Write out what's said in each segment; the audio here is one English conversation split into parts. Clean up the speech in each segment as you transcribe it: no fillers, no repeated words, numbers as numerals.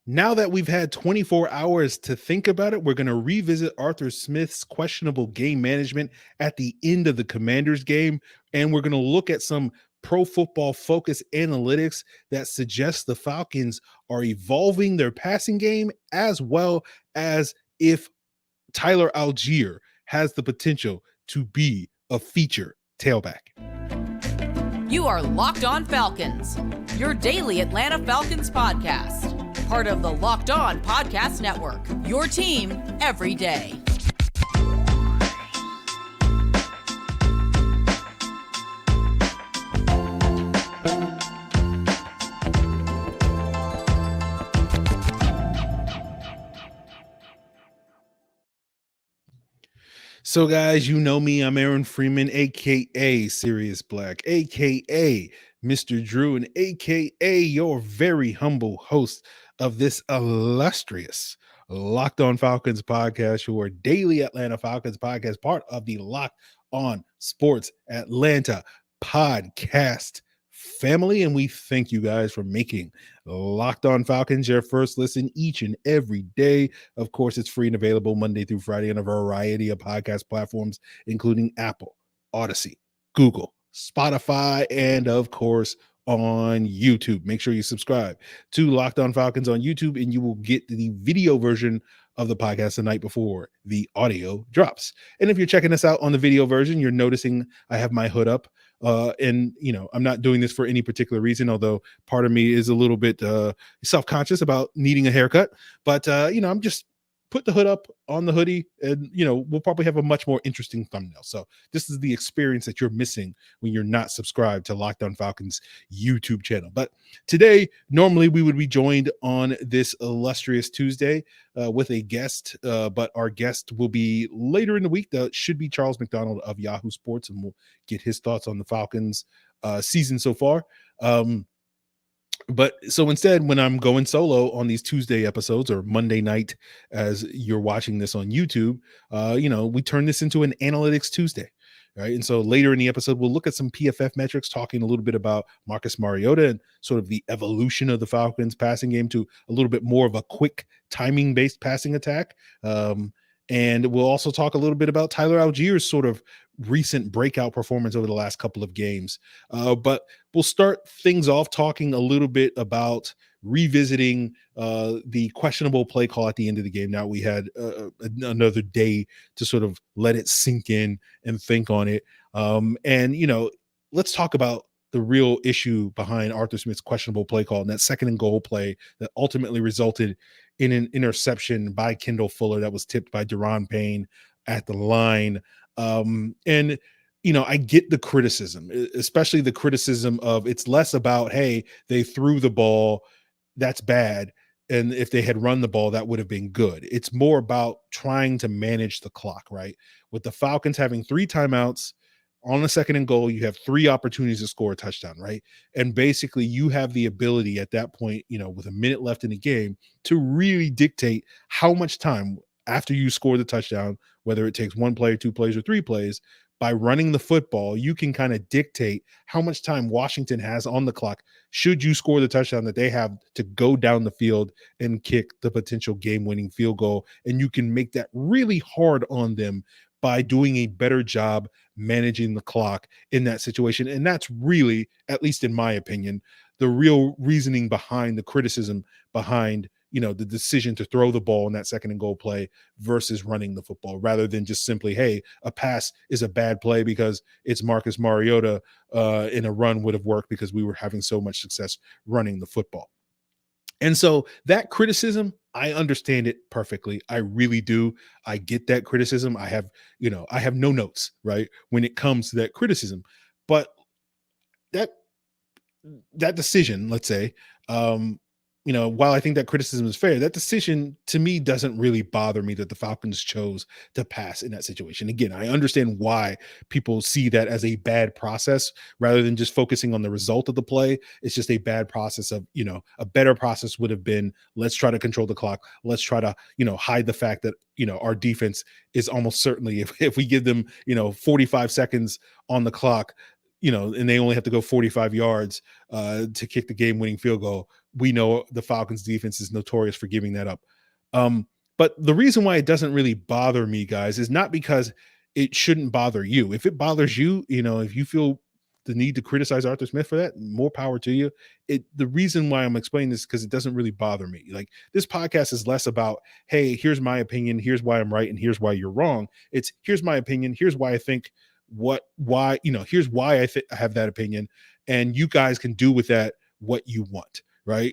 Now that we've had 24 hours to think about it, we're going to revisit Arthur Smith's questionable game management at the end of the Commanders game. And we're going to look at some pro football focus analytics that suggest the Falcons are evolving their passing game, as well as if Tyler Allgeier has the potential to be a feature tailback. You are Locked On Falcons, your daily Atlanta Falcons podcast. Part of the Locked On Podcast Network, your team every day. So, guys, you know me. I'm Aaron Freeman, a.k.a. Sirius Black, a.k.a. Mr. Drew, and a.k.a. your very humble host of this illustrious Locked On Falcons podcast, your daily Atlanta Falcons podcast, part of the Locked On Sports Atlanta podcast family. And we thank you guys for making Locked On Falcons your first listen each and every day. Of course, it's free and available Monday through Friday on a variety of podcast platforms, including Apple, Odyssey, Google, Spotify, and of course, on YouTube. Make sure you subscribe to Locked On Falcons on YouTube, and you will get the video version of the podcast the night before the audio drops. And if you're checking us out on the video version, you're noticing I have my hood up. And I'm not doing this for any particular reason, although part of me is a little bit self-conscious about needing a haircut. But I'm just put the hood up on the hoodie, and we'll probably have a much more interesting thumbnail. So this is the experience that you're missing when you're not subscribed to Locked On Falcons YouTube channel. But today, normally we would be joined on this illustrious Tuesday with a guest, but our guest will be later in the week. That should be Charles McDonald of Yahoo Sports, and we'll get his thoughts on the Falcons season so far. But so instead, when I'm going solo on these Tuesday episodes, or Monday night, as you're watching this on YouTube, we turn this into an Analytics Tuesday, right? And so later in the episode, we'll look at some PFF metrics, talking a little bit about Marcus Mariota and sort of the evolution of the Falcons passing game to a little bit more of a quick timing-based passing attack. And we'll also talk a little bit about Tyler Allgeier's sort of recent breakout performance over the last couple of games. But we'll start things off talking a little bit about revisiting the questionable play call at the end of the game. Now we had another day to sort of let it sink in and think on it. Let's talk about the real issue behind Arthur Smith's questionable play call and that second and goal play that ultimately resulted in an interception by Kendall Fuller that was tipped by Deron Payne at the line. I get the criticism, especially the criticism of it's less about, hey, they threw the ball, that's bad. And if they had run the ball, that would have been good. It's more about trying to manage the clock, right? With the Falcons having 3 timeouts on the second and goal, you have 3 opportunities to score a touchdown, right? And basically you have the ability at that point, with a minute left in the game, to really dictate how much time after you score the touchdown, whether it takes 1 play, 2 plays, or 3 plays. By running the football, you can kind of dictate how much time Washington has on the clock should you score the touchdown that they have to go down the field and kick the potential game-winning field goal. And you can make that really hard on them by doing a better job managing the clock in that situation. And that's really, at least in my opinion, the real reasoning behind the criticism behind the decision to throw the ball in that second and goal play versus running the football, rather than just simply, hey, a pass is a bad play because it's Marcus Mariota, and a run would have worked because we were having so much success running the football. And so that criticism, I understand it perfectly. I really do. I get that criticism. I have no notes, right, when it comes to that criticism. But that decision, let's say, while I think that criticism is fair, that decision to me doesn't really bother me that the Falcons chose to pass in that situation. Again, I understand why people see that as a bad process rather than just focusing on the result of the play. It's just a bad process of, a better process would have been, let's try to control the clock. Let's try to, hide the fact that, our defense is almost certainly, if we give them, 45 seconds on the clock, and they only have to go 45 yards to kick the game-winning field goal, we know the Falcons defense is notorious for giving that up. But the reason why it doesn't really bother me, guys, is not because it shouldn't bother you. If it bothers you, if you feel the need to criticize Arthur Smith for that, more power to you. The reason why I'm explaining this is because it doesn't really bother me. Like, this podcast is less about, hey, here's my opinion, here's why I'm right, and here's why you're wrong. It's, here's my opinion, here's why I think here's why I have that opinion, and you guys can do with that what you want, right?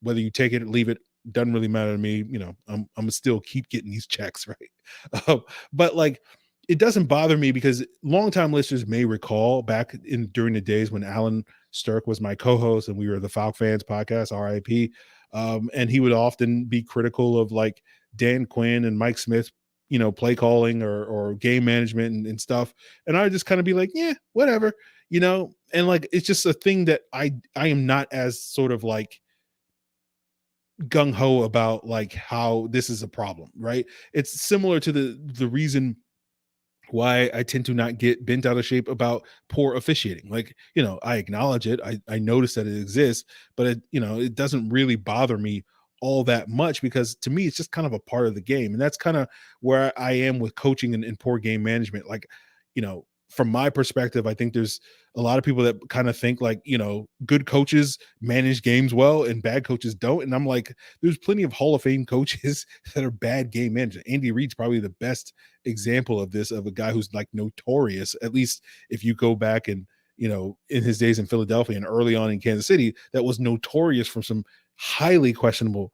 Whether you take it or leave it, doesn't really matter to me. I'm gonna still keep getting these checks, right? But like, it doesn't bother me because longtime listeners may recall back during the days when Alan Stirk was my co-host and we were the Falcons Fans podcast, RIP. And he would often be critical of like Dan Quinn and Mike Smith, play calling or game management and stuff. And I would just kind of be like, yeah, whatever, and like, it's just a thing that I am not as sort of like gung-ho about, like, how this is a problem, right? It's similar to the reason why I tend to not get bent out of shape about poor officiating. Like, I acknowledge it. I notice that it exists, but it doesn't really bother me all that much because to me, it's just kind of a part of the game. And that's kind of where I am with coaching and poor game management. Like, from my perspective, I think there's a lot of people that kind of think like, good coaches manage games well and bad coaches don't. And I'm like, there's plenty of Hall of Fame coaches that are bad game managers. Andy Reid's probably the best example of this, of a guy who's like notorious, at least if you go back and, in his days in Philadelphia and early on in Kansas City, that was notorious for some highly questionable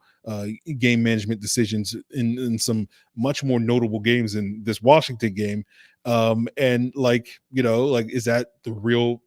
game management decisions in some much more notable games than this Washington game. And like, is that the real,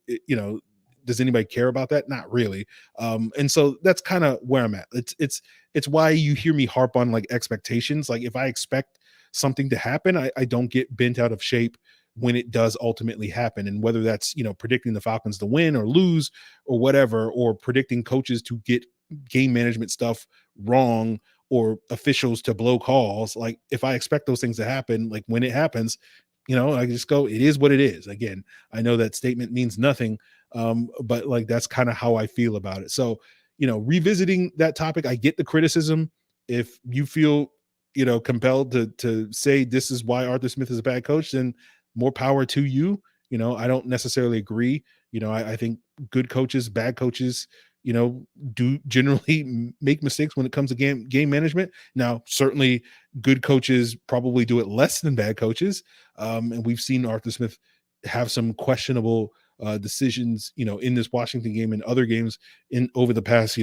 does anybody care about that? Not really. And so that's kind of where I'm at. It's why you hear me harp on like expectations. Like, if I expect something to happen, I don't get bent out of shape when it does ultimately happen. And whether that's, predicting the Falcons to win or lose or whatever, or predicting coaches to get game management stuff wrong or officials to blow calls, like, if I expect those things to happen, like when it happens, I just go, it is what it is. Again, I know that statement means nothing, but like, that's kind of how I feel about it. So, revisiting that topic, I get the criticism. If you feel, compelled to say this is why Arthur Smith is a bad coach, then more power to you. I don't necessarily agree. I think good coaches, bad coaches, do generally make mistakes when it comes to game management. Now, certainly good coaches probably do it less than bad coaches. And we've seen Arthur Smith have some questionable decisions, in this Washington game and other games over the past,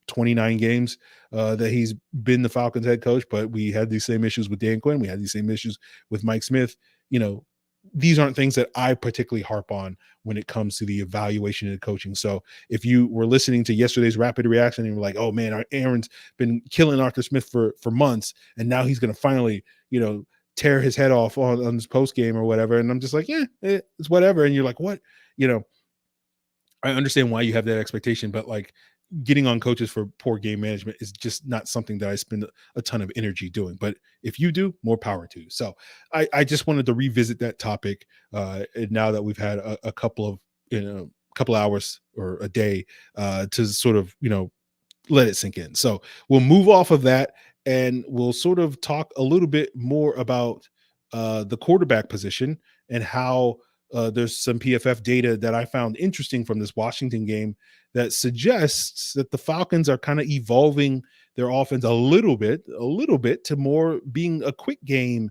29 games that he's been the Falcons head coach. But we had these same issues with Dan Quinn. We had these same issues with Mike Smith. These aren't things that I particularly harp on when it comes to the evaluation of coaching. So if you were listening to yesterday's rapid reaction and you're like, oh man, Aaron's been killing Arthur Smith for months, and now he's going to finally, tear his head off on this post game or whatever. And I'm just like, yeah, it's whatever. And you're like, what? I understand why you have that expectation, but like, getting on coaches for poor game management is just not something that I spend a ton of energy doing. But if you do, more power to you. So I just wanted to revisit that topic. And now that we've had a couple of hours or a day to sort of, let it sink in. So we'll move off of that and we'll sort of talk a little bit more about the quarterback position and how there's some PFF data that I found interesting from this Washington game that suggests that the Falcons are kind of evolving their offense a little bit to more being a quick game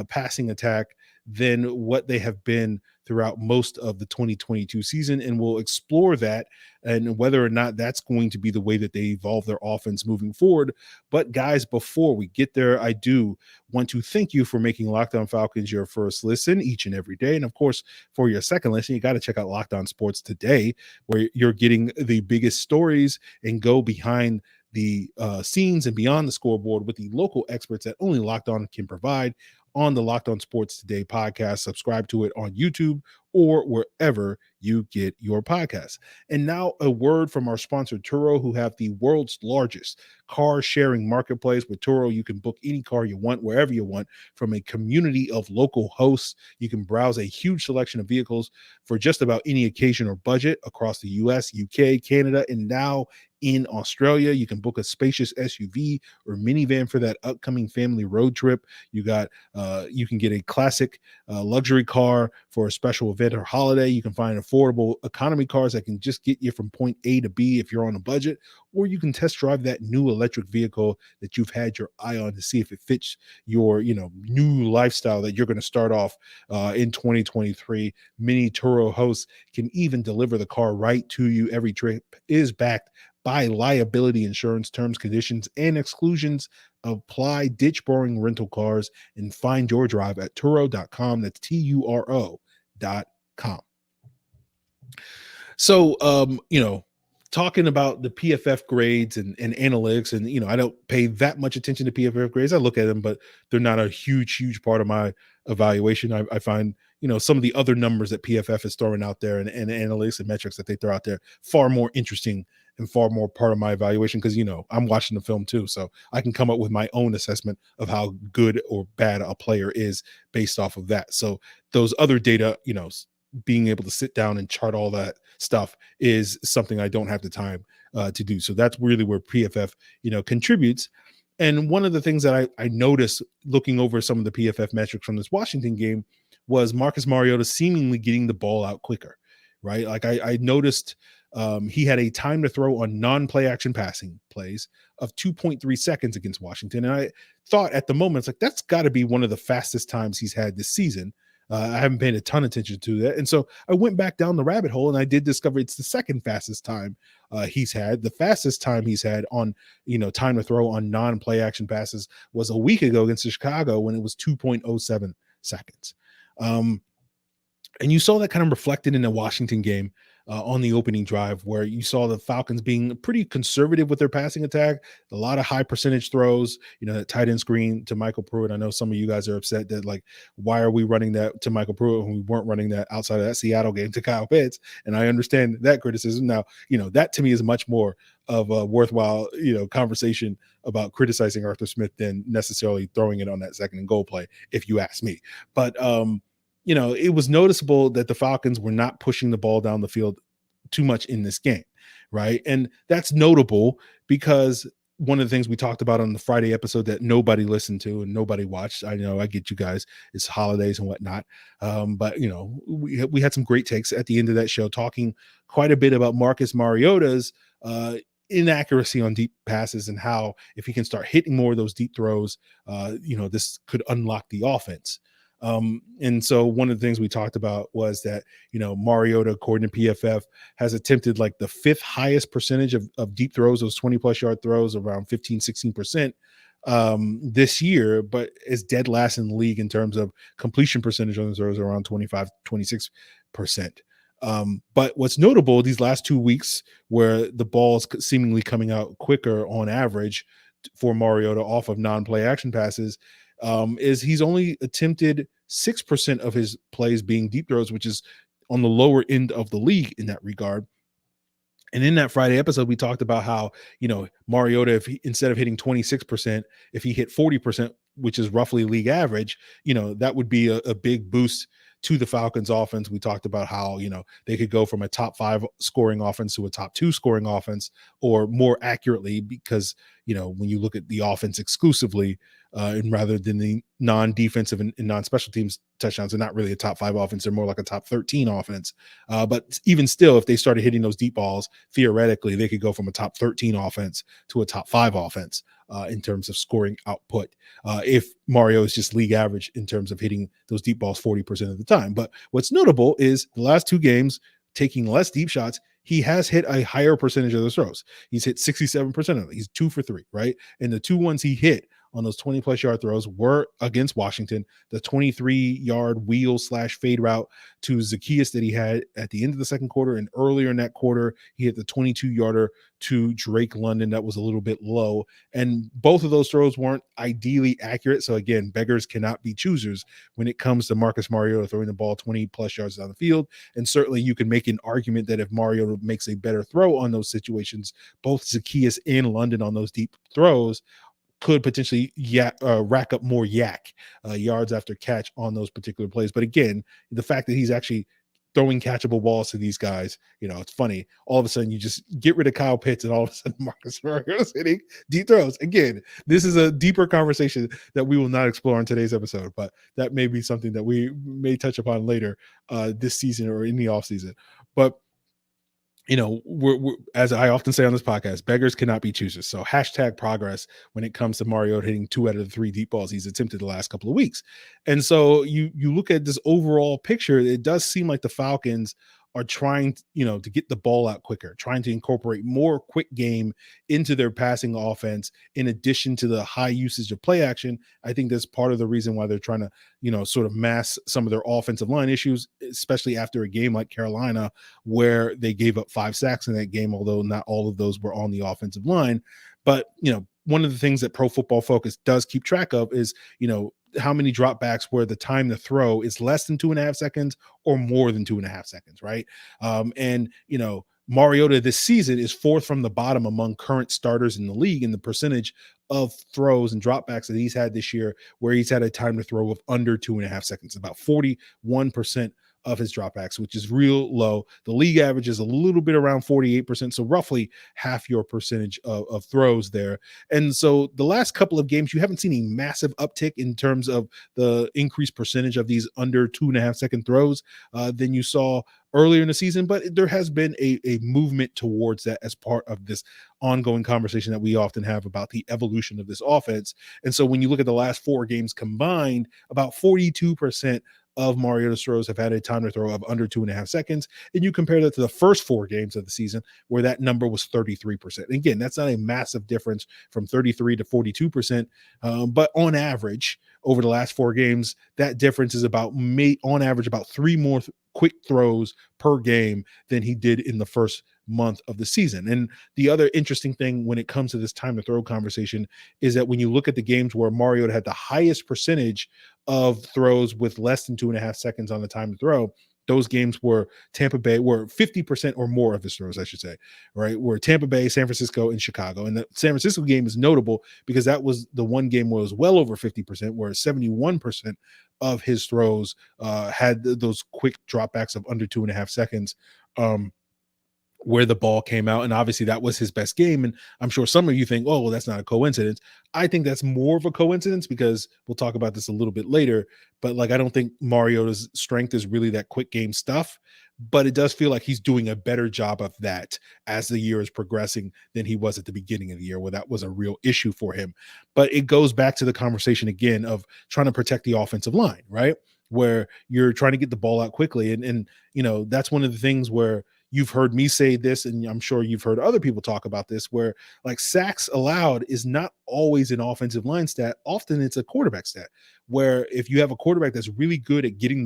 passing attack than what they have been throughout most of the 2022 season. And we'll explore that and whether or not that's going to be the way that they evolve their offense moving forward. But guys, before we get there, I do want to thank you for making Locked On Falcons your first listen each and every day. And of course, for your second listen, you got to check out Locked On Sports Today, where you're getting the biggest stories and go behind the scenes and beyond the scoreboard with the local experts that only Locked On can provide on the Locked On Sports Today podcast. Subscribe to it on YouTube or wherever you get your podcasts. And now a word from our sponsor, Turo, who have the world's largest car sharing marketplace. With Turo, you can book any car you want, wherever you want, from a community of local hosts. You can browse a huge selection of vehicles for just about any occasion or budget across the US, UK, Canada, and now in Australia. You can book a spacious SUV or minivan for that upcoming family road trip. You can get a classic luxury car for a special event or holiday. You can find affordable economy cars that can just get you from point A to B if you're on a budget, or you can test drive that new electric vehicle that you've had your eye on to see if it fits your new lifestyle that you're going to start off in 2023. Many Turo hosts can even deliver the car right to you. Every trip is backed by liability insurance. Terms, conditions, and exclusions apply. Ditch boring rental cars and find your drive at Turo.com. That's Turo.com. So, talking about the PFF grades and analytics, and, I don't pay that much attention to PFF grades. I look at them, but they're not a huge part of my evaluation. I find, some of the other numbers that PFF is throwing out there and analytics and metrics that they throw out there far more interesting and far more part of my evaluation, because, I'm watching the film too. So I can come up with my own assessment of how good or bad a player is based off of that. So those other data, being able to sit down and chart all that stuff is something I don't have the time to do. So that's really where PFF, contributes. And one of the things that I noticed looking over some of the PFF metrics from this Washington game was Marcus Mariota seemingly getting the ball out quicker, right? Like I noticed he had a time to throw on non-play action passing plays of 2.3 seconds against Washington. And I thought at the moment, it's like, that's got to be one of the fastest times he's had this season. I haven't paid a ton of attention to that. And so I went back down the rabbit hole and I did discover it's the second fastest time he's had. The fastest time he's had on, time to throw on non-play action passes was a week ago against Chicago when it was 2.07 seconds. And you saw that kind of reflected in the Washington game on the opening drive, where you saw the Falcons being pretty conservative with their passing attack, a lot of high percentage throws, that tight end screen to Michael Pruitt. I know some of you guys are upset that, like, why are we running that to Michael Pruitt when we weren't running that outside of that Seattle game to Kyle Pitts? And I understand that criticism. Now, that to me is much more of a worthwhile, conversation about criticizing Arthur Smith than necessarily throwing it on that second and goal play, if you ask me. But, it was noticeable that the Falcons were not pushing the ball down the field too much in this game, right? And that's notable because one of the things we talked about on the Friday episode that nobody listened to and nobody watched, I know, I get you guys, it's holidays and whatnot, but, we had some great takes at the end of that show talking quite a bit about Marcus Mariota's inaccuracy on deep passes and how if he can start hitting more of those deep throws, this could unlock the offense. And so one of the things we talked about was that, Mariota, according to PFF, has attempted like the fifth highest percentage of deep throws, those 20+ yard throws, around 15-16% this year, but is dead last in the league in terms of completion percentage on those throws, around 25-26%. But what's notable these last 2 weeks, where the ball's seemingly coming out quicker on average for Mariota off of non-play action passes, is he's only attempted 6% of his plays being deep throws, which is on the lower end of the league in that regard. And in that Friday episode, we talked about how, Mariota, if he, instead of hitting 26%, if he hit 40%, which is roughly league average, that would be a big boost to the Falcons offense. We talked about how, they could go from a top 5 scoring offense to a top 2 scoring offense, or more accurately, because, when you look at the offense exclusively, and rather than the non-defensive and non-special teams touchdowns, they're not really a top 5 offense. They're more like a top 13 offense. But even still, if they started hitting those deep balls, theoretically, they could go from a top 13 offense to a top 5 offense in terms of scoring output. If Mario is just league average in terms of hitting those deep balls 40% of the time. But what's notable is the last 2 games, taking less deep shots, he has hit a higher percentage of those throws. He's hit 67% of them. He's 2 for 3, right? And the 2 ones he hit on those 20+ yard throws were against Washington. The 23-yard wheel / fade route to Zacchaeus that he had at the end of the second quarter, and earlier in that quarter, he hit the 22-yarder to Drake London. That was a little bit low. And both of those throws weren't ideally accurate. So again, beggars cannot be choosers when it comes to Marcus Mariota throwing the ball 20+ yards down the field. And certainly you can make an argument that if Mariota makes a better throw on those situations, both Zacchaeus and London on those deep throws could potentially rack up more yards after catch on those particular plays. But again, the fact that he's actually throwing catchable balls to these guys, it's funny. All of a sudden, you just get rid of Kyle Pitts, and all of a sudden, Marcus Mariota's hitting deep throws. Again, this is a deeper conversation that we will not explore in today's episode, but that may be something that we may touch upon later this season or in the offseason. But we're, as I often say on this podcast, beggars cannot be choosers. So #progress when it comes to Mariota hitting 2 out of the 3 deep balls he's attempted the last couple of weeks. And so you look at this overall picture, it does seem like the Falcons are trying, to get the ball out quicker, trying to incorporate more quick game into their passing offense, in addition to the high usage of play action. I think that's part of the reason why they're trying to, sort of mask some of their offensive line issues, especially after a game like Carolina, where they gave up 5 sacks in that game, although not all of those were on the offensive line. But, one of the things that Pro Football Focus does keep track of is, how many dropbacks where the time to throw is less than 2.5 seconds or more than 2.5 seconds, right? Mariota this season is 4th from the bottom among current starters in the league in the percentage of throws and dropbacks that he's had this year, where he's had a time to throw of under 2.5 seconds, about 41% of his dropbacks, which is real low. The league average is a little bit around 48%, so roughly half your percentage of throws there. And so the last couple of games, you haven't seen a massive uptick in terms of the increased percentage of these under 2.5 second throws than you saw earlier in the season, but there has been a movement towards that as part of this ongoing conversation that we often have about the evolution of this offense. And so when you look at the last 4 games combined, about 42% of Mariota's throws have had a time to throw of under 2.5 seconds. And you compare that to the first 4 games of the season, where that number was 33%. And again, that's not a massive difference from 33 to 42%. But on average, over the last 4 games, that difference is on average about 3 more quick throws per game than he did in the first month of the season. And the other interesting thing when it comes to this time to throw conversation is that when you look at the games where Mariota had the highest percentage of throws with less than 2.5 seconds on the time to throw, those games were Tampa Bay, were 50% or more of his throws, I should say, right? Were Tampa Bay, San Francisco, and Chicago. And the San Francisco game is notable because that was the one game where it was well over 50%, where 71% of his throws had those quick dropbacks of under 2.5 seconds. Where the ball came out. And obviously that was his best game. And I'm sure some of you think, oh, well, that's not a coincidence. I think that's more of a coincidence because we'll talk about this a little bit later, but I don't think Mariota's strength is really that quick game stuff, but it does feel like he's doing a better job of that as the year is progressing than he was at the beginning of the year, where that was a real issue for him. But it goes back to the conversation again of trying to protect the offensive line, right? Where you're trying to get the ball out quickly. And that's one of the things where you've heard me say this, and I'm sure you've heard other people talk about this, where sacks allowed is not always an offensive line stat. Often it's a quarterback stat, where if you have a quarterback that's really good at getting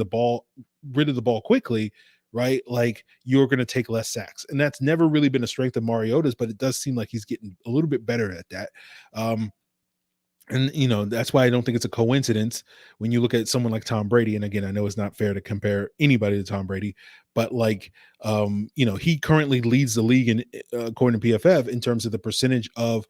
rid of the ball quickly, right? You're going to take less sacks. And that's never really been a strength of Mariota's, but it does seem like he's getting a little bit better at that. And, that's why I don't think it's a coincidence when you look at someone like Tom Brady. And again, I know it's not fair to compare anybody to Tom Brady, but he currently leads the league in, according to PFF, in terms of the percentage of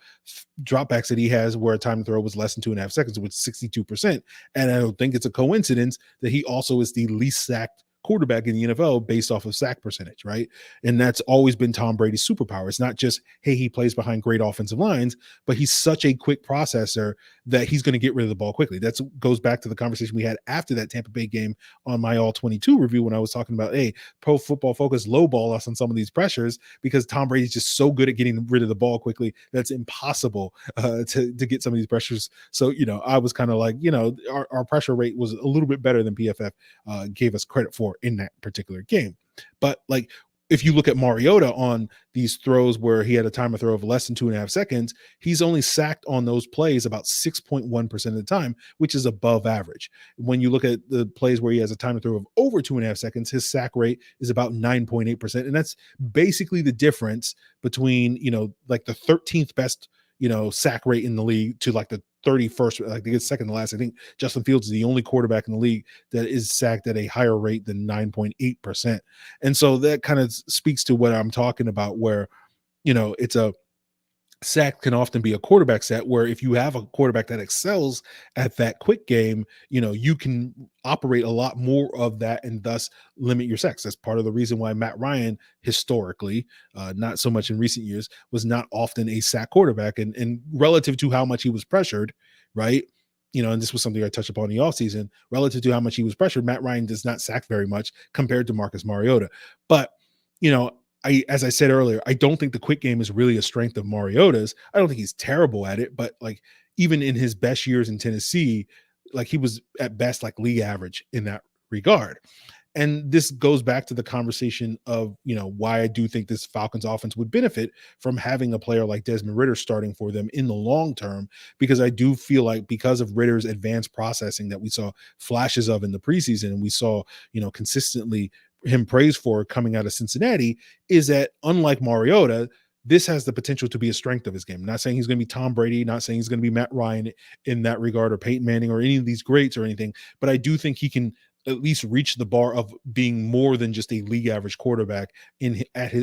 dropbacks that he has where a time to throw was less than 2.5 seconds, with 62%. And I don't think it's a coincidence that he also is the least sacked quarterback in the NFL based off of sack percentage, right? And that's always been Tom Brady's superpower. It's not just, hey, he plays behind great offensive lines, but he's such a quick processor that he's going to get rid of the ball quickly. That goes back to the conversation we had after that Tampa Bay game on my All 22 review, when I was talking about, hey, Pro Football Focus lowball us on some of these pressures because Tom Brady's just so good at getting rid of the ball quickly that's impossible to get some of these pressures. So, I was kind of like, our pressure rate was a little bit better than PFF gave us credit for in that particular game. But if you look at Mariota on these throws where he had a time of throw of less than 2.5 seconds, he's only sacked on those plays about 6.1% of the time, which is above average. When you look at the plays where he has a time of throw of over 2.5 seconds, his sack rate is about 9.8%. And that's basically the difference between, like the 13th best, sack rate in the league to like the 31st, like they get second to last. I think Justin Fields is the only quarterback in the league that is sacked at a higher rate than 9.8%. And so that kind of speaks to what I'm talking about, where, it's a sack can often be a quarterback set, where if you have a quarterback that excels at that quick game, you can operate a lot more of that and thus limit your sacks. That's part of the reason why Matt Ryan historically, not so much in recent years, was not often a sack quarterback, and relative to how much he was pressured, right? And this was something I touched upon in the offseason, relative to how much he was pressured, Matt Ryan does not sack very much compared to Marcus Mariota. But, as I said earlier, I don't think the quick game is really a strength of Mariota's. I don't think he's terrible at it, but like even in his best years in Tennessee, like he was at best like league average in that regard. And this goes back to the conversation of, why I do think this Falcons offense would benefit from having a player like Desmond Ridder starting for them in the long term, because I do feel like because of Ridder's advanced processing that we saw flashes of in the preseason, and we saw, consistently him praised for coming out of Cincinnati, is that unlike Mariota, this has the potential to be a strength of his game. I'm not saying he's going to be Tom Brady, not saying he's going to be Matt Ryan in that regard, or Peyton Manning, or any of these greats or anything, but I do think he can at least reach the bar of being more than just a league average quarterback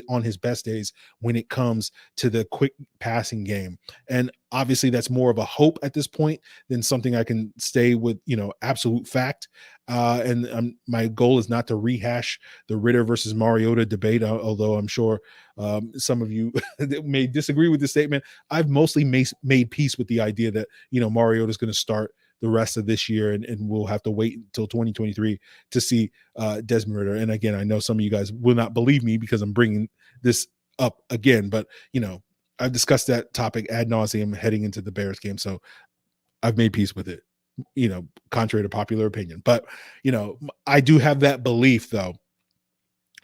on his best days when it comes to the quick passing game. And obviously that's more of a hope at this point than something I can stay with, absolute fact. And my goal is not to rehash the Ridder versus Mariota debate, although I'm sure some of you may disagree with this statement. I've mostly made peace with the idea that, Mariota is going to start the rest of this year, and we'll have to wait until 2023 to see Desmond Ridder. And again, I know some of you guys will not believe me because I'm bringing this up again, but I've discussed that topic ad nauseum heading into the Bears game, so I've made peace with it, contrary to popular opinion. But I do have that belief, though.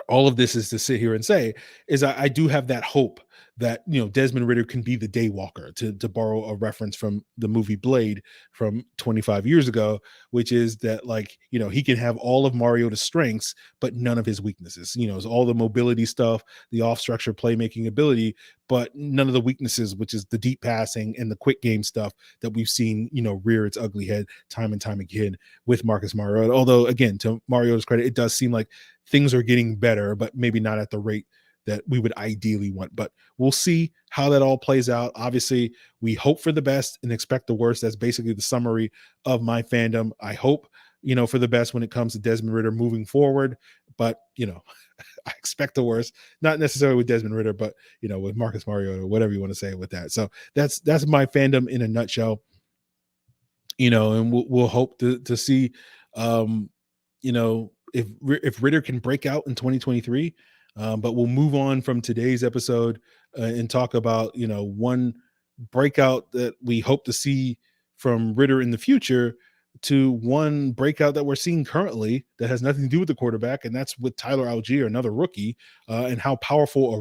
All of this is to sit here and say is I do have that hope that, Desmond Ridder can be the daywalker, to borrow a reference from the movie Blade from 25 years ago, which is that, like, he can have all of Mariota's strengths, but none of his weaknesses, it's all the mobility stuff, the off structure playmaking ability, but none of the weaknesses, which is the deep passing and the quick game stuff that we've seen, rear its ugly head time and time again with Marcus Mariota. Although, again, to Mariota's credit, it does seem like things are getting better, but maybe not at the rate that we would ideally want. But we'll see how that all plays out. Obviously, we hope for the best and expect the worst. That's basically the summary of my fandom. I hope, for the best when it comes to Desmond Ridder moving forward. But, I expect the worst, not necessarily with Desmond Ridder, but, with Marcus Mariota, whatever you want to say with that. So that's my fandom in a nutshell, and we'll hope to see, if Ridder can break out in 2023. But we'll move on from today's episode and talk about, one breakout that we hope to see from Ridder in the future, to one breakout that we're seeing currently that has nothing to do with the quarterback, and that's with Tyler Allgeier, another rookie, and how powerful a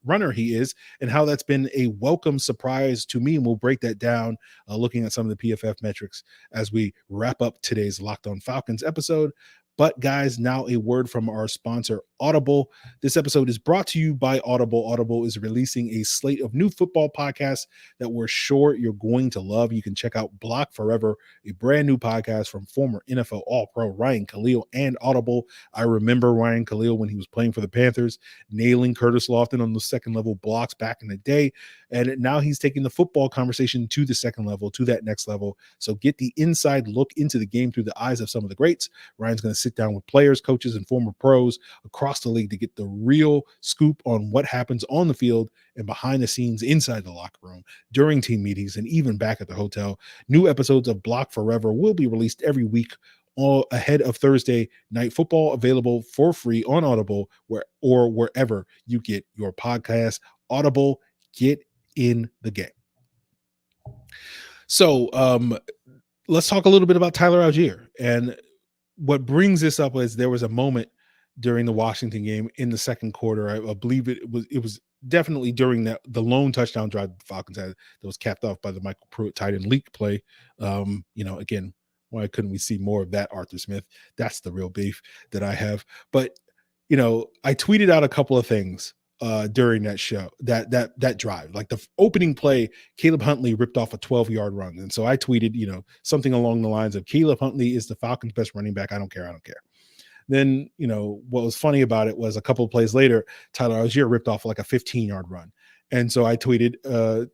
runner he is, and how that's been a welcome surprise to me. And we'll break that down looking at some of the PFF metrics as we wrap up today's Locked On Falcons episode. But guys, now a word from our sponsor, Audible. This episode is brought to you by Audible. Audible is releasing a slate of new football podcasts that we're sure you're going to love. You can check out Block Forever, a brand new podcast from former NFL All-Pro Ryan Khalil and Audible. I remember Ryan Khalil when he was playing for the Panthers, nailing Curtis Lofton on the second level blocks back in the day. And now he's taking the football conversation to the second level, to that next level. So get the inside look into the game through the eyes of some of the greats. Ryan's going to sit down with players, coaches, and former pros across the league to get the real scoop on what happens on the field and behind the scenes inside the locker room, during team meetings, and even back at the hotel. New episodes of Block Forever will be released every week, all ahead of Thursday Night Football, available for free on Audible or wherever you get your podcast. Audible, get in the game. So let's talk a little bit about Tyler Allgeier. And what brings this up is there was a moment during the Washington game in the second quarter. I believe it was definitely during the lone touchdown drive the Falcons had that was capped off by the Michael Pruitt tight end leak play. Again, why couldn't we see more of that, Arthur Smith? That's the real beef that I have. But I tweeted out a couple of things during that show, that drive, like the opening play, Caleb Huntley ripped off a 12-yard run. And so I tweeted, something along the lines of Caleb Huntley is the Falcons' best running back. I don't care. Then, what was funny about it was a couple of plays later, Tyler Allgeier ripped off like a 15-yard run. And so I tweeted,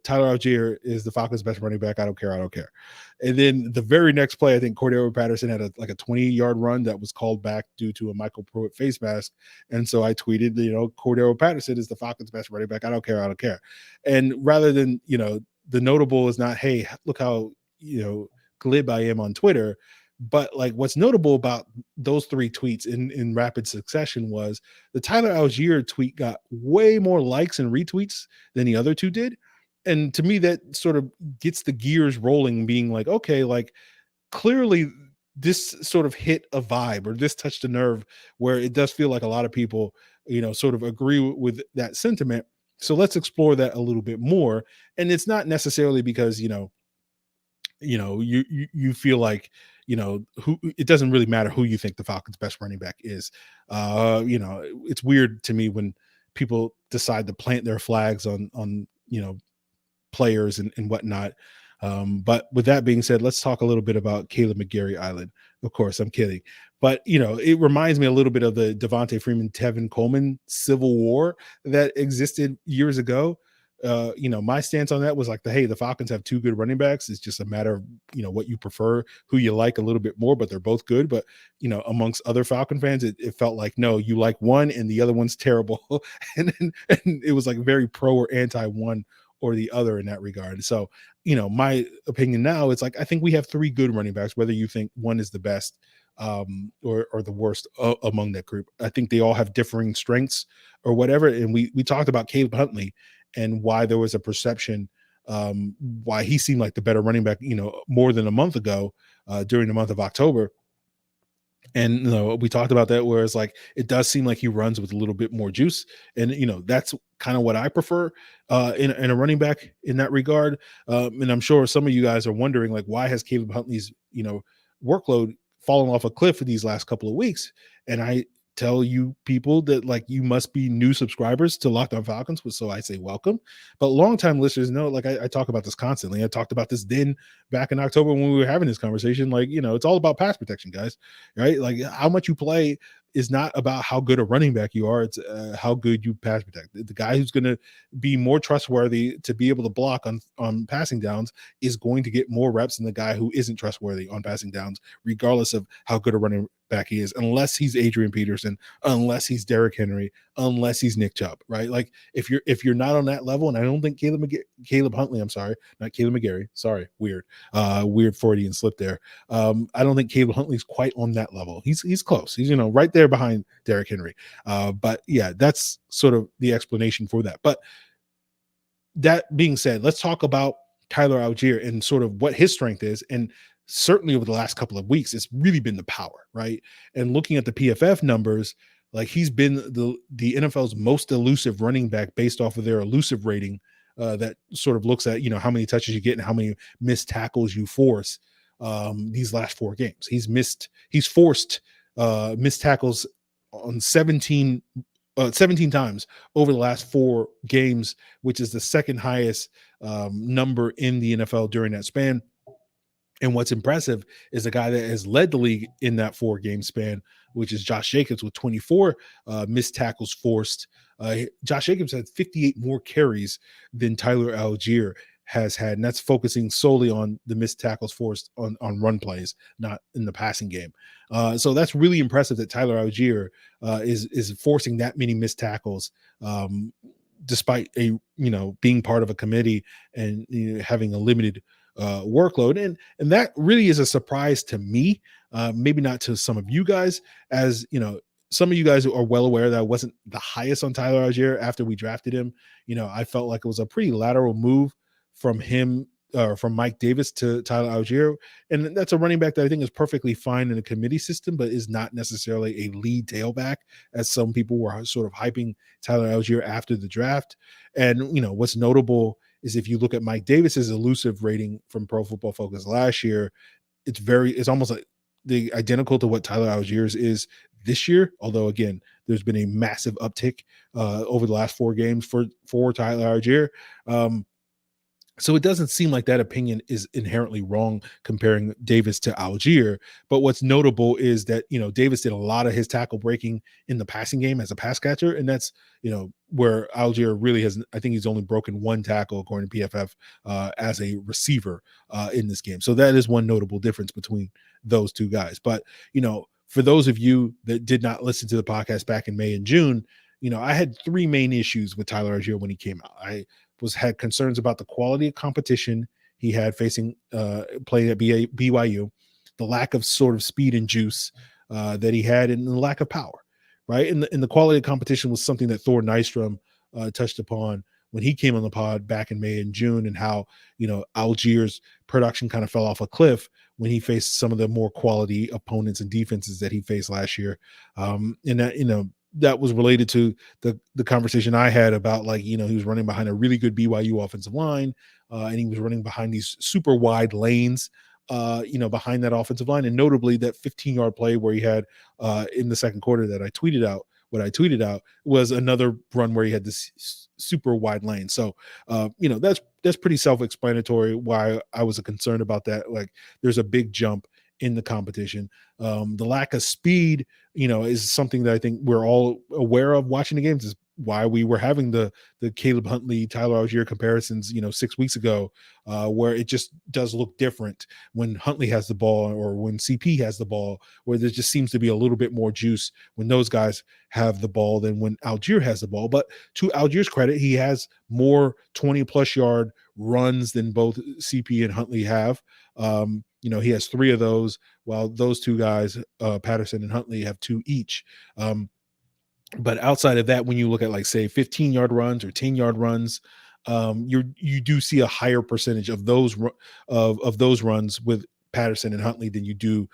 Tyler Allgeier is the Falcons' best running back. I don't care. And then the very next play, I think Cordero Patterson had a 20-yard run that was called back due to a Michael Pruitt face mask. And so I tweeted, Cordero Patterson is the Falcons' best running back. I don't care. And rather than, the notable is not, hey, look how, glib I am on Twitter. But like what's notable about those three tweets in rapid succession was the Tyler Allgeier tweet got way more likes and retweets than the other two did. And to me, that sort of gets the gears rolling, being like, okay, like clearly this sort of hit a vibe, or this touched a nerve where it does feel like a lot of people, sort of agree with that sentiment. So let's explore that a little bit more. And it's not necessarily because, you feel like, who, it doesn't really matter who you think the Falcons' best running back is. It's weird to me when people decide to plant their flags on players and whatnot. But with that being said, let's talk a little bit about Caleb McGarry Island. Of course, I'm kidding. But, it reminds me a little bit of the Devontae Freeman, Tevin Coleman civil war that existed years ago. My stance on that was like the Falcons have two good running backs. It's just a matter of, what you prefer, who you like a little bit more, but they're both good. But, amongst other Falcon fans, it felt like, no, you like one and the other one's terrible. and it was like very pro or anti one or the other in that regard. So, my opinion now, it's like, I think we have three good running backs, whether you think one is the best or the worst among that group. I think they all have differing strengths or whatever. And we talked about Caleb Huntley and why there was a perception, why he seemed like the better running back, more than a month ago during the month of October. And we talked about that, where it's like it does seem like he runs with a little bit more juice, and that's kind of what I prefer in a running back in that regard. And I'm sure some of you guys are wondering, like, why has Caleb Huntley's workload fallen off a cliff for these last couple of weeks? And I tell you people that, like, you must be new subscribers to Locked On Falcons, so I say welcome. But longtime listeners know, like, I talk about this constantly. I talked about this then back in October when we were having this conversation. Like, it's all about pass protection, guys, right? Like, how much you play is not about how good a running back you are. It's how good you pass protect. The guy who's going to be more trustworthy to be able to block on passing downs is going to get more reps than the guy who isn't trustworthy on passing downs, regardless of how good a running back he is, unless he's Adrian Peterson, unless he's Derrick Henry, unless he's Nick Chubb, right? Like, if you're not on that level, and I don't think Caleb Huntley, I'm sorry, not Caleb McGarry, sorry, weird Freudian slip there. I don't think Caleb Huntley's quite on that level. He's close. He's right there behind Derrick Henry. But yeah, that's sort of the explanation for that. But that being said, let's talk about Tyler Allgeier and sort of what his strength is. And certainly over the last couple of weeks, it's really been the power, right? And looking at the PFF numbers, like, he's been the NFL's most elusive running back based off of their elusive rating that sort of looks at, how many touches you get and how many missed tackles you force these last 4 games. He's forced missed tackles on 17 times over the last 4 games, which is the second highest number in the NFL during that span. And what's impressive is the guy that has led the league in that 4-game span, which is Josh Jacobs, with 24 missed tackles forced. Josh Jacobs had 58 more carries than Tyler Allgeier has had, and that's focusing solely on the missed tackles forced on run plays, not in the passing game. So that's really impressive that Tyler Allgeier is forcing that many missed tackles, despite being part of a committee and having a limited workload. And that really is a surprise to me, maybe not to some of you guys, as some of you guys are well aware that I wasn't the highest on Tyler Allgeier after we drafted him. I felt like it was a pretty lateral move from him from Mike Davis to Tyler Allgeier, and that's a running back that I think is perfectly fine in a committee system, but is not necessarily a lead tailback, as some people were sort of hyping Tyler Allgeier after the draft. And what's notable is if you look at Mike Davis's elusive rating from Pro Football Focus last year, it's almost like the identical to what Tyler Allgeier's is this year. Although again, there's been a massive uptick over the last 4 games for Tyler Allgeier. So it doesn't seem like that opinion is inherently wrong comparing Davis to Allgeier. But what's notable is that, Davis did a lot of his tackle breaking in the passing game as a pass catcher. And that's, where Allgeier really has, I think he's only broken 1 tackle according to PFF as a receiver in this game. So that is one notable difference between those two guys. But, for those of you that did not listen to the podcast back in May and June, I had 3 main issues with Tyler Allgeier when he came out. I had concerns about the quality of competition he had facing playing at BYU, the lack of sort of speed and juice that he had, and the lack of power, right? And the quality of competition was something that Thor Nystrom touched upon when he came on the pod back in May and June, and how, Allgeier's production kind of fell off a cliff when he faced some of the more quality opponents and defenses that he faced last year. And that, that was related to the conversation I had about, like, he was running behind a really good BYU offensive line, and he was running behind these super wide lanes, behind that offensive line. And notably that 15-yard play where he had in the second quarter that I tweeted out, was another run where he had this super wide lane. So, that's pretty self-explanatory why I was concerned about that. Like, there's a big jump in the competition. The lack of speed, is something that I think we're all aware of watching the games. Is why we were having the Caleb Huntley, Tyler Allgeier comparisons, 6 weeks ago, where it just does look different when Huntley has the ball or when CP has the ball, where there just seems to be a little bit more juice when those guys have the ball than when Allgeier has the ball. But to Allgeier's credit, he has more 20+ yard runs than both CP and Huntley have. He has 3 of those, while those 2 guys, Patterson and Huntley, have 2 each. But outside of that, when you look at, like, say 15-yard runs or 10-yard runs, you do see a higher percentage of those runs with Patterson and Huntley than you do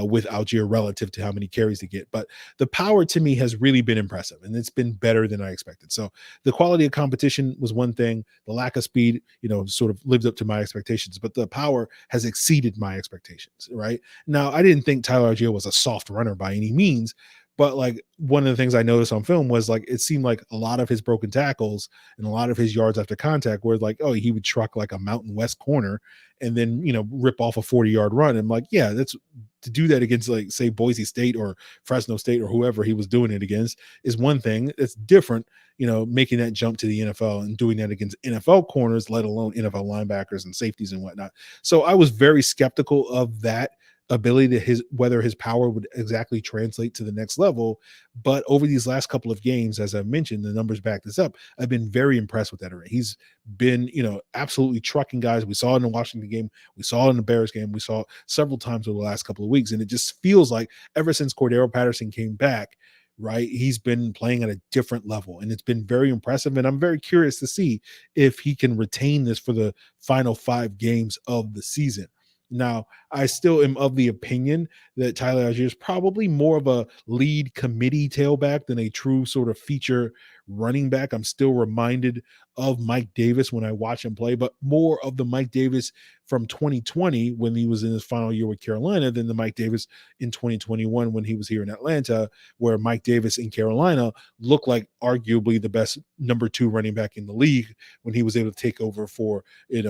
with Allgeier relative to how many carries they get. But the power to me has really been impressive, and it's been better than I expected. So the quality of competition was one thing. The lack of speed, sort of lived up to my expectations, but the power has exceeded my expectations, right? Now, I didn't think Tyler Allgeier was a soft runner by any means, but, like, one of the things I noticed on film was, like, it seemed like a lot of his broken tackles and a lot of his yards after contact were like, oh, he would truck like a Mountain West corner and then, rip off a 40-yard run. And I'm like, yeah, that's to do that against, like, say Boise State or Fresno State or whoever he was doing it against is one thing. It's different, making that jump to the NFL and doing that against NFL corners, let alone NFL linebackers and safeties and whatnot. So I was very skeptical of that ability to whether his power would exactly translate to the next level. But over these last couple of games, as I mentioned, the numbers back this up. I've been very impressed with that already. He's been, absolutely trucking guys. We saw it in the Washington game. We saw it in the Bears game. We saw it several times over the last couple of weeks. And it just feels like ever since Cordero Patterson came back, right, he's been playing at a different level, and it's been very impressive. And I'm very curious to see if he can retain this for the final 5 games of the season. Now, I still am of the opinion that Tyler Allgeier is probably more of a lead committee tailback than a true sort of feature running back. I'm still reminded of Mike Davis when I watch him play, but more of the Mike Davis from 2020 when he was in his final year with Carolina than the Mike Davis in 2021 when he was here in Atlanta, where Mike Davis in Carolina looked like arguably the best number 2 running back in the league when he was able to take over for,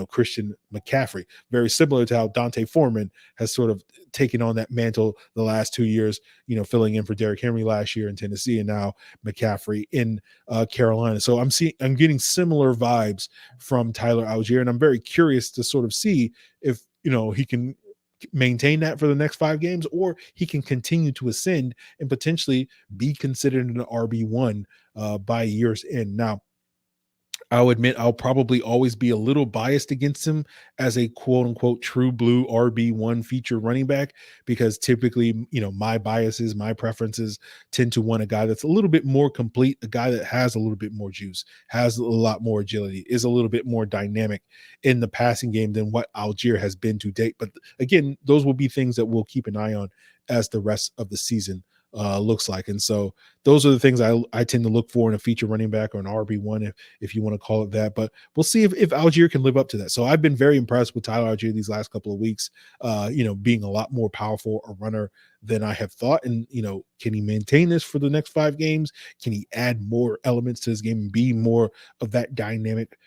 Christian McCaffrey. Very similar to how Dante Foreman has sort of taken on that mantle the last 2 years, filling in for Derrick Henry last year in Tennessee and now McCaffrey in Carolina. So I'm getting similar vibes from Tyler Allgeier, and I'm very curious to sort of see if, he can maintain that for the next 5 games, or he can continue to ascend and potentially be considered an RB1 by year's end. Now, I'll admit I'll probably always be a little biased against him as a quote unquote true blue RB1 feature running back, because typically, my biases, my preferences tend to want a guy that's a little bit more complete, a guy that has a little bit more juice, has a lot more agility, is a little bit more dynamic in the passing game than what Allgeier has been to date. But again, those will be things that we'll keep an eye on as the rest of the season looks like. And so those are the things I tend to look for in a feature running back or an RB1, if you want to call it that. But we'll see if Allgeier can live up to that. So I've been very impressed with Tyler Allgeier these last couple of weeks, being a lot more powerful a runner than I have thought. And, can he maintain this for the next 5 games? Can he add more elements to his game and be more of that dynamic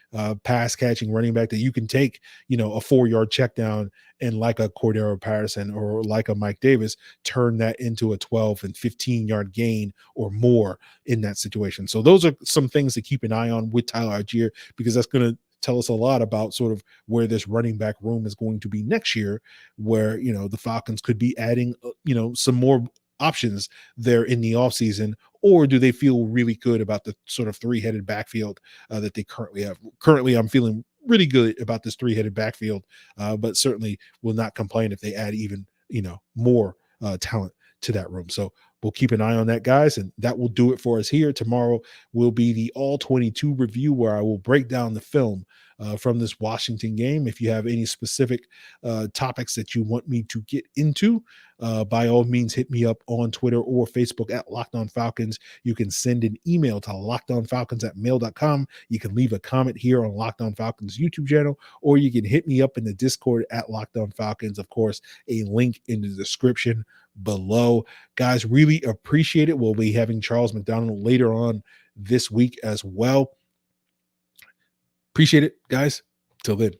pass catching running back that you can take, a 4-yard check down and, like a Cordero Patterson or like a Mike Davis, turn that into a 12 and 15-yard gain or more in that situation. So those are some things to keep an eye on with Tyler Allgeier, because that's going to tell us a lot about sort of where this running back room is going to be next year, where, the Falcons could be adding, some more options there in the offseason, or do they feel really good about the sort of 3-headed backfield that they currently have? Currently, I'm feeling really good about this 3-headed backfield, but certainly will not complain if they add even, more talent to that room. So we'll keep an eye on that, guys, and that will do it for us here. Tomorrow will be the All 22 review, where I will break down the film from this Washington game. If you have any specific topics that you want me to get into, by all means, hit me up on Twitter or Facebook at Locked On Falcons. You can send an email to lockedonfalcons@mail.com. You can leave a comment here on Locked On Falcons YouTube channel, or you can hit me up in the Discord at Locked On Falcons. Of course, a link in the description below. Guys, really appreciate it. We'll be having Charles McDonald later on this week as well. Appreciate it, guys. Till then.